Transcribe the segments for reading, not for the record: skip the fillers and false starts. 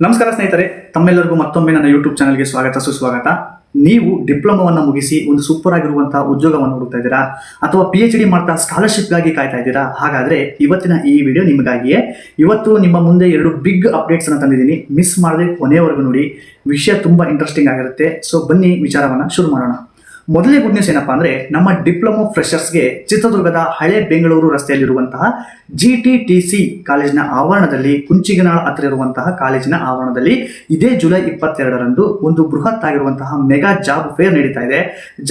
ನಮಸ್ಕಾರ ಸ್ನೇಹಿತರೆ, ತಮ್ಮೆಲ್ಲರಿಗೂ ಮತ್ತೊಮ್ಮೆ ನನ್ನ ಯೂಟ್ಯೂಬ್ ಚಾನಲ್ಗೆ ಸ್ವಾಗತ ಸುಸ್ವಾಗತ. ನೀವು ಡಿಪ್ಲೊಮಾವನ್ನು ಮುಗಿಸಿ ಒಂದು ಸೂಪರ್ ಆಗಿರುವಂತಹ ಉದ್ಯೋಗವನ್ನು ಹುಡುಕ್ತಾ ಇದ್ದೀರಾ ಅಥವಾ PhD ಮಾಡ್ತಾ ಸ್ಕಾಲರ್ಶಿಪ್ಗಾಗಿ ಕಾಯ್ತಾ ಇದ್ದೀರಾ? ಹಾಗಾದ್ರೆ ಇವತ್ತಿನ ಈ ವಿಡಿಯೋ ನಿಮಗಾಗಿಯೇ. ಇವತ್ತು ನಿಮ್ಮ ಮುಂದೆ 2 ಬಿಗ್ ಅಪ್ಡೇಟ್ಸ್ ಅನ್ನು ತಂದಿದ್ದೀನಿ. ಮಿಸ್ ಮಾಡದೆ ಕೊನೆಯವರೆಗೂ ನೋಡಿ, ವಿಷಯ ತುಂಬಾ ಇಂಟ್ರೆಸ್ಟಿಂಗ್ ಆಗಿರುತ್ತೆ. ಸೊ ಬನ್ನಿ ವಿಚಾರವನ್ನ ಶುರು ಮಾಡೋಣ. ಮೊದಲನೇ ಗುಡ್ ನ್ಯೂಸ್ ಏನಪ್ಪಾ ಅಂದ್ರೆ, ನಮ್ಮ ಡಿಪ್ಲೊಮಾ ಫ್ರೆಷರ್ಸ್ಗೆ ಚಿತ್ರದುರ್ಗದ ಹಳೆ ಬೆಂಗಳೂರು ರಸ್ತೆಯಲ್ಲಿರುವಂತಹ GTTC ಕಾಲೇಜಿನ ಆವರಣದಲ್ಲಿ, ಕುಂಚಿಗನಾಳ ಹತ್ತಿರ ಇರುವಂತಹ ಕಾಲೇಜಿನ ಆವರಣದಲ್ಲಿ ಇದೇ ಜುಲೈ 22ರಂದು ಒಂದು ಬೃಹತ್ ಆಗಿರುವಂತಹ ಮೆಗಾ ಜಾಬ್ ಫೇರ್ ನಡೀತಾ ಇದೆ.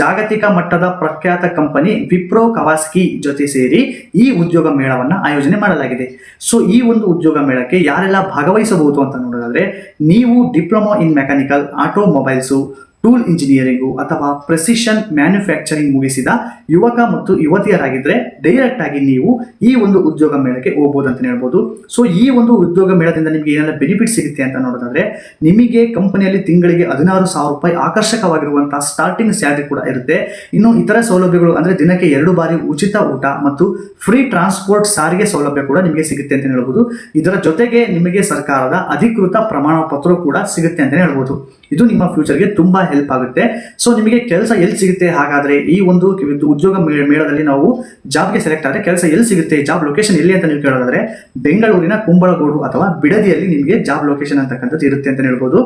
ಜಾಗತಿಕ ಮಟ್ಟದ ಪ್ರಖ್ಯಾತ ಕಂಪನಿ ವಿಪ್ರೋ ಕವಾಸ್ಕಿ ಜೊತೆ ಸೇರಿ ಈ ಉದ್ಯೋಗ ಮೇಳವನ್ನ ಆಯೋಜನೆ ಮಾಡಲಾಗಿದೆ. ಸೊ ಈ ಒಂದು ಉದ್ಯೋಗ ಮೇಳಕ್ಕೆ ಯಾರೆಲ್ಲ ಭಾಗವಹಿಸಬಹುದು ಅಂತ ನೋಡೋದಾದ್ರೆ, ನೀವು diploma in mechanical, automobiles, tool engineering ಅಥವಾ ಪ್ರೆಸಿಷನ್ ಮ್ಯಾನುಫ್ಯಾಕ್ಚರಿಂಗ್ ಮುಗಿಸಿದ ಯುವಕ ಮತ್ತು ಯುವತಿಯರಾಗಿದ್ದರೆ ಡೈರೆಕ್ಟ್ ಆಗಿ ನೀವು ಈ ಒಂದು ಉದ್ಯೋಗ ಮೇಳಕ್ಕೆ ಹೋಗ್ಬೋದು ಅಂತ ಹೇಳ್ಬೋದು. ಸೊ ಈ ಒಂದು ಉದ್ಯೋಗ ಮೇಳದಿಂದ ನಿಮಗೆ ಏನೆಲ್ಲ ಬೆನಿಫಿಟ್ ಸಿಗುತ್ತೆ ಅಂತ ನೋಡೋದಾದ್ರೆ, ನಿಮಗೆ ಕಂಪನಿಯಲ್ಲಿ ತಿಂಗಳಿಗೆ 16,000 ರೂಪಾಯಿ ಆಕರ್ಷಕವಾಗಿರುವಂತಹ ಸ್ಟಾರ್ಟಿಂಗ್ ಸ್ಯಾಲರಿ ಕೂಡ ಇರುತ್ತೆ. ಇನ್ನು ಇತರ ಸೌಲಭ್ಯಗಳು ಅಂದ್ರೆ ದಿನಕ್ಕೆ 2 ಬಾರಿ ಉಚಿತ ಊಟ ಮತ್ತು ಫ್ರೀ ಟ್ರಾನ್ಸ್ಪೋರ್ಟ್ ಸಾರಿಗೆ ಸೌಲಭ್ಯ ಕೂಡ ನಿಮಗೆ ಸಿಗುತ್ತೆ ಅಂತ ಹೇಳ್ಬೋದು. ಇದರ ಜೊತೆಗೆ ನಿಮಗೆ ಸರ್ಕಾರದ ಅಧಿಕೃತ ಪ್ರಮಾಣ ಪತ್ರ ಕೂಡ ಸಿಗುತ್ತೆ ಅಂತ ಹೇಳ್ಬೋದು. ಇದು ನಿಮ್ಮ ಫ್ಯೂಚರ್ಗೆ ತುಂಬಾ ಹೆಲ್ಪ್ ಆಗುತ್ತೆ. ಸೊ ನಿಮಗೆ ಕೆಲಸ ಎಲ್ಲಿ ಸಿಗುತ್ತೆ? ಹಾಗಾದ್ರೆ ಈ ಒಂದು ಉದ್ಯೋಗ ಮೇಳದಲ್ಲಿ ನಾವು ಜಾಬ್ಗೆ ಸೆಲೆಕ್ಟ್ ಆದರೆ ಕೆಲಸ ಎಲ್ಲಿ ಸಿಗುತ್ತೆ, ಜಾಬ್ ಲೊಕೇಶನ್ ಎಲ್ಲಿ ಅಂತ ನೀವು ಕೇಳೋದಾದ್ರೆ, ಬೆಂಗಳೂರಿನ ಕುಂಬಳಗೋಡು ಅಥವಾ ಬಿಡದಿಯಲ್ಲಿ ನಿಮಗೆ ಜಾಬ್ ಲೊಕೇಶನ್ ಅಂತಕ್ಕಂಥದ್ದು ಇರುತ್ತೆ ಅಂತ ಹೇಳ್ಬೋದು.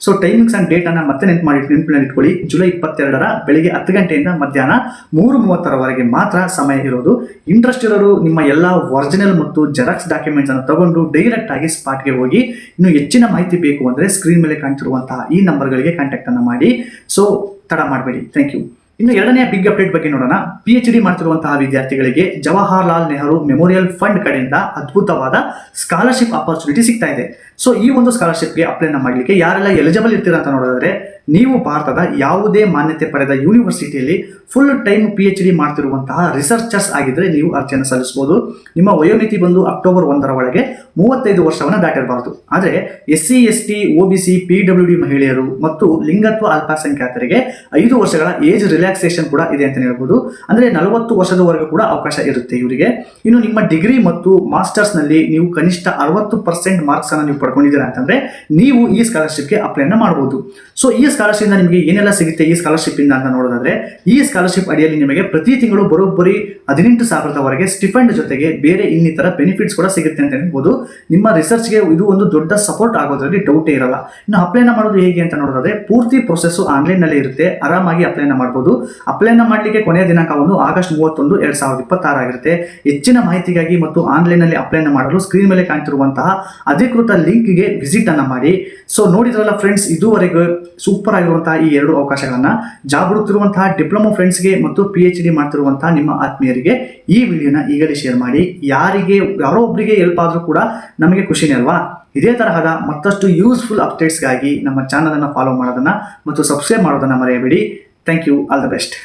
ಸೊ ಟೈಮಿಂಗ್ಸ್ ಅಂಡ್ ಡೇಟ್ ಅನ್ನ ಮತ್ತೆ ನೆನಪಿನಲ್ಲಿ ಇಟ್ಕೊಳ್ಳಿ. ಜುಲೈ 22ರ ಬೆಳಿಗ್ಗೆ 10 ಗಂಟೆಯಿಂದ ಮಧ್ಯಾಹ್ನ 3:30ರವರೆಗೆ ಮಾತ್ರ ಸಮಯ ಇರೋದು. ಇಂಟ್ರೆಸ್ಟ್ ಇರೋರು ನಿಮ್ಮ ಎಲ್ಲ ಒರಿಜಿನಲ್ ಮತ್ತು ಜೆರಾಕ್ಸ್ ಡಾಕ್ಯುಮೆಂಟ್ಸ್ ಅನ್ನು ತಗೊಂಡು ಡೈರೆಕ್ಟ್ ಆಗಿ ಸ್ಪಾಟ್ಗೆ ಹೋಗಿ. ಇನ್ನು ಹೆಚ್ಚಿನ ಮಾಹಿತಿ ಬೇಕು ಅಂದ್ರೆ ಸ್ಕ್ರೀನ್ ಮೇಲೆ ಕಾಣ್ತಿರುವಂತಹ ಈ ನಂಬರ್ಗಳಿಗೆ ಕಾಂಟ್ಯಾಕ್ಟ್ ಅನ್ನು ಮಾಡಿ. ಸೊ ತಡ ಮಾಡಬೇಡಿ. Thank you. ಇನ್ನು ಎರಡನೇ ಬಿಗ್ ಅಪ್ಡೇಟ್ ಬಗ್ಗೆ ನೋಡೋಣ. PhD ಮಾಡ್ತಿರುವಂತಹ ವಿದ್ಯಾರ್ಥಿಗಳಿಗೆ ಜವಾಹರ್ಲಾಲ್ ನೆಹರು ಮೆಮೋರಿಯಲ್ ಫಂಡ್ ಕಡೆಯಿಂದ ಅದ್ಭುತವಾದ ಸ್ಕಾಲರ್ಶಿಪ್ ಆಪರ್ಚುನಿಟಿ ಸಿಗ್ತಾ ಇದೆ. ಸೊ ಈ ಒಂದು ಸ್ಕಾಲರ್ಶಿಪ್ಗೆ ಅಪ್ಲೈನ ಮಾಡಲಿಕ್ಕೆ ಯಾರೆಲ್ಲ ಎಲಿಜಿಬಲ್ ಇರ್ತೀರಾ ಅಂತ ನೋಡೋದಾದ್ರೆ, ನೀವು ಭಾರತದ ಯಾವುದೇ ಮಾನ್ಯತೆ ಪಡೆದ ಯೂನಿವರ್ಸಿಟಿಯಲ್ಲಿ ಫುಲ್ ಟೈಮ್ PhD ಮಾಡ್ತಿರುವಂತಹ ರಿಸರ್ಚರ್ಸ್ ಆಗಿದ್ರೆ ನೀವು ಅರ್ಜಿಯನ್ನು ಸಲ್ಲಿಸಬಹುದು. ನಿಮ್ಮ ವಯೋಮಿತಿ ಬಂದು ಅಕ್ಟೋಬರ್ 1ರ ಒಳಗೆ 35 ವರ್ಷವನ್ನು ದಾಟಿರಬಾರದು. ಆದರೆ SC ST OBC PWD ಮಹಿಳೆಯರು ಮತ್ತು ಲಿಂಗತ್ವ ಅಲ್ಪಸಂಖ್ಯಾತರಿಗೆ 5 ವರ್ಷಗಳ ಏಜ್ ರಿಲ್ಯಾಕ್ಸೇಷನ್ ಕೂಡ ಇದೆ ಅಂತ ಹೇಳ್ಬೋದು. ಅಂದ್ರೆ 40 ವರ್ಷದವರೆಗೂ ಕೂಡ ಅವಕಾಶ ಇರುತ್ತೆ ಇವರಿಗೆ. ಇನ್ನು ನಿಮ್ಮ ಡಿಗ್ರಿ ಮತ್ತು ಮಾಸ್ಟರ್ಸ್ ನಲ್ಲಿ ನೀವು ಕನಿಷ್ಠ 60% ಮಾರ್ಕ್ಸ್ ಅನ್ನು ನೀವು ಪಡ್ಕೊಂಡಿದ್ದೀರಾ ಅಂತಂದ್ರೆ ನೀವು ಈ ಸ್ಕಾಲರ್ಶಿಪ್ಗೆ ಅಪ್ಲೈನ ಮಾಡಬಹುದು. ಸೊ ಈ ಸ್ಕಾಲರ್ಶಿಪ್ ನಿಮಗೆ ಏನೆಲ್ಲ ಸಿಗುತ್ತೆ ಈ ಸ್ಕಾಲರ್ಶಿಪ್ ಇಂದ ಅಂತ ನೋಡೋದಾದ್ರೆ, ಈ ಸ್ಕಾಲರ್ಶಿಪ್ ಅಡಿಯಲ್ಲಿ ನಿಮಗೆ ಪ್ರತಿ ತಿಂಗಳು ಬರೋಬ್ಬರಿ 18,000ರವರೆಗೆ ಸ್ಟಿಫಂಡ್ ಜೊತೆಗೆ ಬೇರೆ ಇನ್ನಿತರ ಬೆನಿಫಿಟ್ಸ್ ಕೂಡ ಸಿಗುತ್ತೆ ಅಂತ ಹೇಳ್ಬೋದು. ನಿಮ್ಮ ರಿಸರ್ಚ್ಗೆ ಇದು ಒಂದು ದೊಡ್ಡ ಸಪೋರ್ಟ್ ಆಗೋದ್ರಲ್ಲಿ ಡೌಟೇ ಇರಲ್ಲ. ಇನ್ನು ಅಪ್ಲೈನ ಮಾಡೋದು ಹೇಗೆ ಅಂತ ನೋಡೋದಾದ್ರೆ, ಪೂರ್ತಿ ಪ್ರೊಸೆಸ್ ಆನ್ಲೈನ್ ನಲ್ಲಿ ಇರುತ್ತೆ. ಆರಾಮಾಗಿ ಅಪ್ಲೈನ ಮಾಡಬಹುದು. ಅಪ್ಲೈನ ಮಾಡಲಿಕ್ಕೆ ಕೊನೆಯ ದಿನಾಂಕ ಒಂದು ಆಗಸ್ಟ್ 31, 2026 ಆಗಿರುತ್ತೆ. ಹೆಚ್ಚಿನ ಮಾಹಿತಿಗಾಗಿ ಮತ್ತು ಆನ್ಲೈನ್ ನಲ್ಲಿ ಅಪ್ಲೈನ ಮಾಡಲು ಸ್ಕ್ರೀನ್ ಮೇಲೆ ಕಾಣ್ತಿರುವಂತಹ ಅಧಿಕೃತ ಲಿಂಕ್ಗೆ ವಿಸಿಟ್ ಅನ್ನ ಮಾಡಿ. ಸೊ ನೋಡಿದ್ರಲ್ಲ ಫ್ರೆಂಡ್ಸ್, ಇದುವರೆಗೂ ಸೂಪರ್ ಆಗಿರುವಂತಹ ಈ 2 ಅವಕಾಶಗಳನ್ನ ಜಾಬ್ ಹುಡುಕ್ತಿರುವಂತಹ ಡಿಪ್ಲೊಮಾ ಫ್ರೆಂಡ್ಸ್ಗೆ ಮತ್ತು PhD ಮಾಡ್ತಿರುವಂತಹ ನಿಮ್ಮ ಆತ್ಮೀಯರಿಗೆ ಈ ವಿಡಿಯೋನ ಈಗಲೇ ಶೇರ್ ಮಾಡಿ. ಯಾರೋ ಒಬ್ಬರಿಗೆ ಹೆಲ್ಪ್ ಆದ್ರೂ ಕೂಡ ನಮಗೆ ಖುಷಿನೇ ಅಲ್ವಾ? ಇದೇ ತರಹದ ಮತ್ತಷ್ಟು ಯೂಸ್ಫುಲ್ ಅಪ್ಡೇಟ್ಸ್ಗಾಗಿ ನಮ್ಮ ಚಾನಲ್ ಅನ್ನು ಫಾಲೋ ಮಾಡೋದನ್ನ ಮತ್ತು ಸಬ್ಸ್ಕ್ರೈಬ್ ಮಾಡೋದನ್ನ ಮರೆಯಬೇಡಿ. Thank you. All the best.